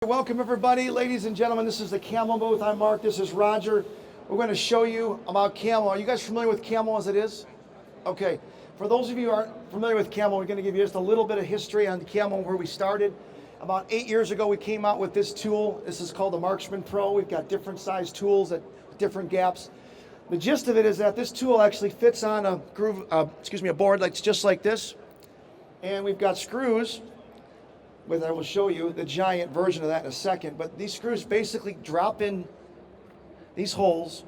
Welcome everybody, ladies and gentlemen. This is the CAMO booth. I'm Mark, this is Roger. We're going to show you about CAMO. Are you guys familiar with CAMO as it is? Okay, for those of you who aren't familiar with CAMO, we're going to give you just a little bit of history on CAMO, where we started. About 8 years ago, we came out with this tool. This is called the Marksman Pro. We've got different size tools at different gaps. The gist of it is that this tool actually fits on a a board that's just like this. And we've got screws. I will show you the giant version of that in a second, but these screws basically drop in these holes,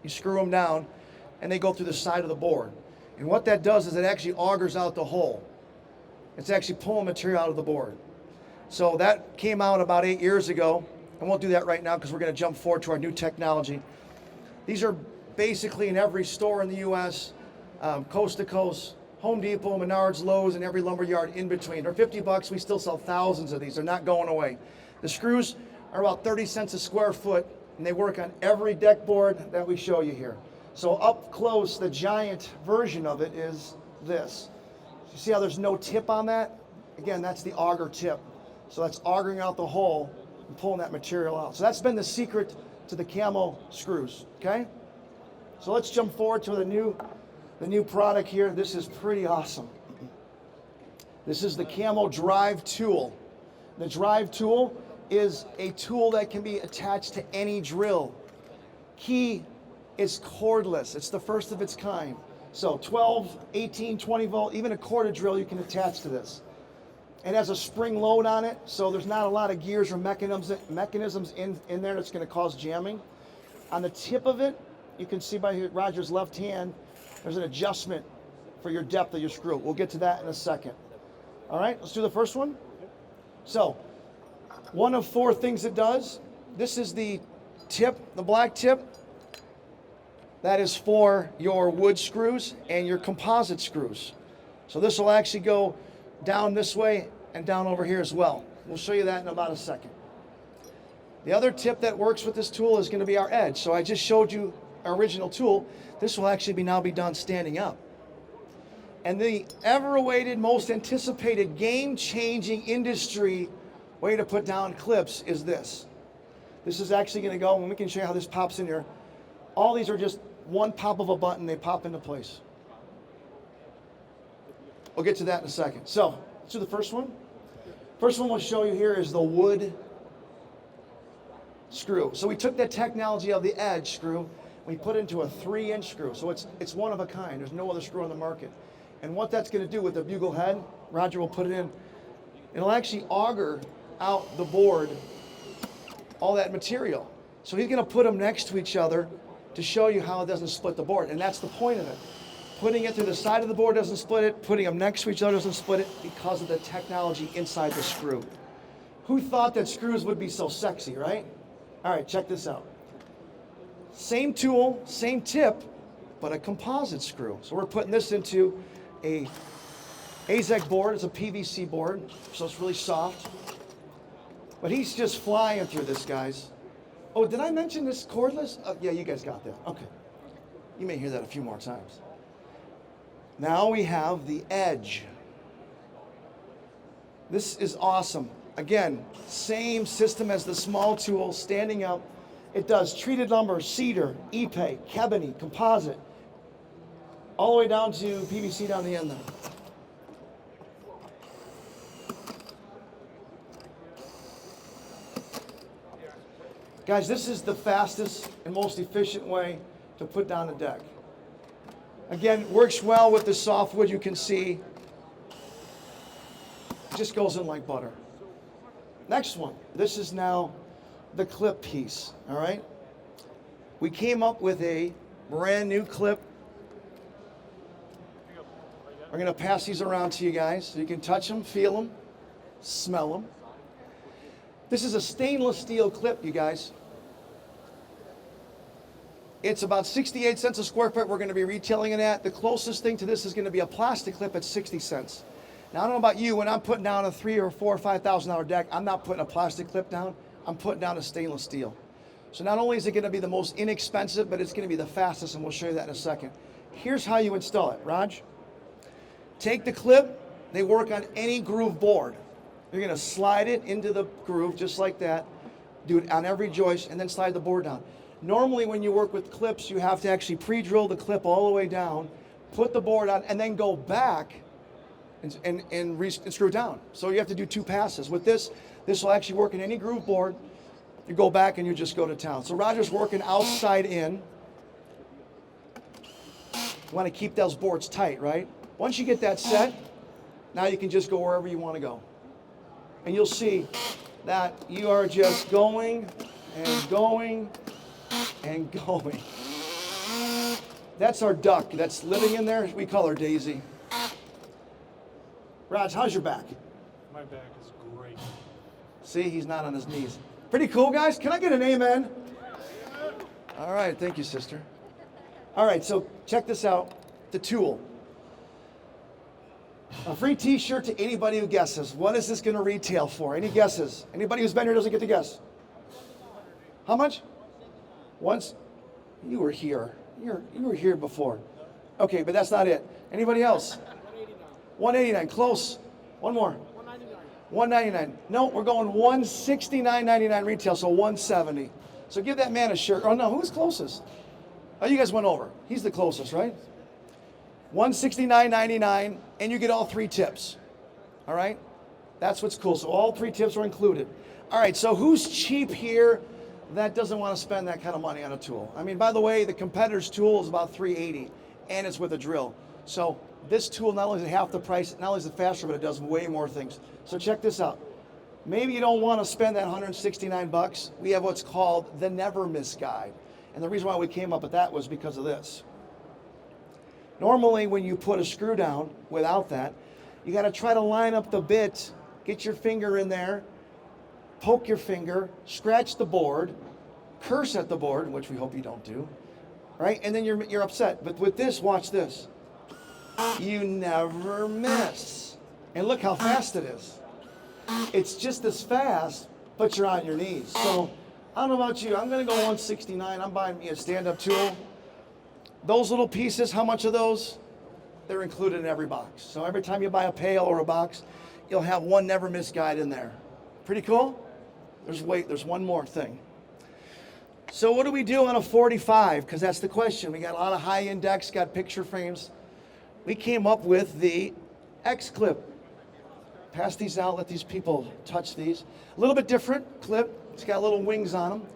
you screw them down, and they go through the side of the board. And what that does is it actually augers out the hole. It's actually pulling material out of the board. So that came out about 8 years ago. I won't do that right now because we're going to jump forward to our new technology. These are basically in every store in the U.S., coast to coast. Home Depot, Menards, Lowe's, and every lumber yard in between. They're 50 bucks. We still sell thousands of these. They're not going away. The screws are about 30 cents a square foot, and they work on every deck board that we show you here. So up close, the giant version of it is this. You see how there's no tip on that? Again, that's the auger tip. So that's augering out the hole and pulling that material out. So that's been the secret to the CAMO screws, okay? So let's jump forward to the new product here. This is pretty awesome. This is the CAMO DRIVE tool. The DRIVE tool is a tool that can be attached to any drill. Key is cordless. It's the first of its kind. So 12, 18, 20 volt, even a corded drill you can attach to this. It has a spring load on it, so there's not a lot of gears or mechanisms in there that's going to cause jamming. On the tip of it, you can see by Roger's left hand, there's an adjustment for your depth of your screw. We'll get to that in a second. All right, let's do the first one. So, one of four things it does. This is the tip, the black tip. That is for your wood screws and your composite screws. So this will actually go down this way and down over here as well. We'll show you that in about a second. The other tip that works with this tool is going to be our edge. So I just showed you our original tool. This will actually now be done standing up. And the ever-awaited, most anticipated, game-changing industry way to put down clips is this. This is actually going to go, and we can show you how this pops in here. All these are just one pop of a button, they pop into place. We'll get to that in a second. So, let's do the first one. First one we'll show you here is the wood screw. So we took the technology of the edge screw, we put it into a 3-inch screw. So it's one of a kind. There's no other screw on the market. And what that's going to do with the bugle head, Roger will put it in, it'll actually auger out the board all that material. So he's going to put them next to each other to show you how it doesn't split the board. And that's the point of it. Putting it through the side of the board doesn't split it. Putting them next to each other doesn't split it because of the technology inside the screw. Who thought that screws would be so sexy, right? All right, check this out. Same tool, same tip, but a composite screw. So we're putting this into a AZEK board. It's a PVC board, so it's really soft. But he's just flying through this, guys. Oh, did I mention this cordless? Yeah, you guys got that. Okay. You may hear that a few more times. Now we have the edge. This is awesome. Again, same system as the small tool, standing up. It does treated lumber, cedar, epay, ebony, composite, all the way down to PVC down the end there. Guys, this is the fastest and most efficient way to put down a deck. Again, works well with the softwood, you can see. It just goes in like butter. Next one. This is now the clip piece, all right? We came up with a brand new clip. We're going to pass these around to you guys so you can touch them, feel them, smell them. This is a stainless steel clip, you guys. It's about 68 cents a square foot we're going to be retailing it at. The closest thing to this is going to be a plastic clip at 60 cents. Now, I don't know about you, when I'm putting down a $3,000 or $4,000 or $5,000 deck, I'm not putting a plastic clip down. I'm putting down a stainless steel. So not only is it going to be the most inexpensive, but it's going to be the fastest, and we'll show you that in a second. Here's how you install it, Raj. Take the clip. They work on any groove board. You're gonna slide it into the groove just like that. Do it on every joist and then slide the board down. Normally when you work with clips, you have to actually pre-drill the clip all the way down, put the board on, and then go back and screw it down. So you have to do 2 passes. With this will actually work in any groove board. You go back and you just go to town. So Roger's working outside in. You want to keep those boards tight, right? Once you get that set, now you can just go wherever you want to go. And you'll see that you are just going and going and going. That's our duck that's living in there. We call her Daisy. Raj, how's your back? My back is great. See, he's not on his knees. Pretty cool, guys. Can I get an amen? All right, thank you, sister. All right, so check this out. The tool. A free t-shirt to anybody who guesses. What is this going to retail for? Any guesses? Anybody who's been here doesn't get to guess. How much? Once? You were here. You were here before. Okay, but that's not it. Anybody else? $189. Close. One more. $199. No, we're going $169.99 retail, so $170. So give that man a shirt. Oh no, who's closest? Oh, you guys went over. He's the closest, right? $169.99, and you get all 3 tips. All right? That's what's cool. So all 3 tips are included. All right, so who's cheap here that doesn't want to spend that kind of money on a tool? I mean, by the way, the competitor's tool is about $380, and it's with a drill. So this tool not only is half the price, not only is it faster, but it does way more things. So check this out. Maybe you don't want to spend that $169. We have what's called the Never Miss Guide. And the reason why we came up with that was because of this. Normally when you put a screw down without that, you got to try to line up the bit, get your finger in there, poke your finger, scratch the board, curse at the board, which we hope you don't do, right? And then you're upset. But with this, watch this. You never miss. And look how fast it is. It's just as fast, but you're on your knees. So I don't know about you, I'm gonna go $169. I'm buying me a stand-up tool. Those little pieces, how much of those? They're included in every box. So every time you buy a pail or a box, you'll have one never miss guide in there. Pretty cool? There's one more thing. So what do we do on a 45? Because that's the question. We got a lot of high-end decks, got picture frames. We came up with the EdgeXClip. Pass these out, let these people touch these. A little bit different clip. It's got little wings on them.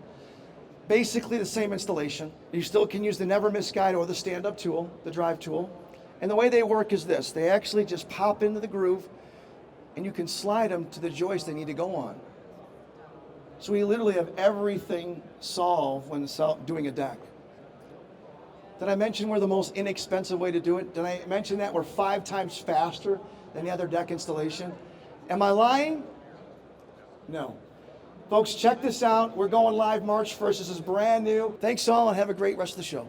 Basically the same installation. You still can use the never miss guide or the stand-up tool, the drive tool. And the way they work is this. They actually just pop into the groove and you can slide them to the joist they need to go on. So we literally have everything solved when doing a deck. Did I mention we're the most inexpensive way to do it? Did I mention that we're 5 times faster than the other deck installation? Am I lying? No. Folks, check this out. We're going live March 1st. This is brand new. Thanks all and have a great rest of the show.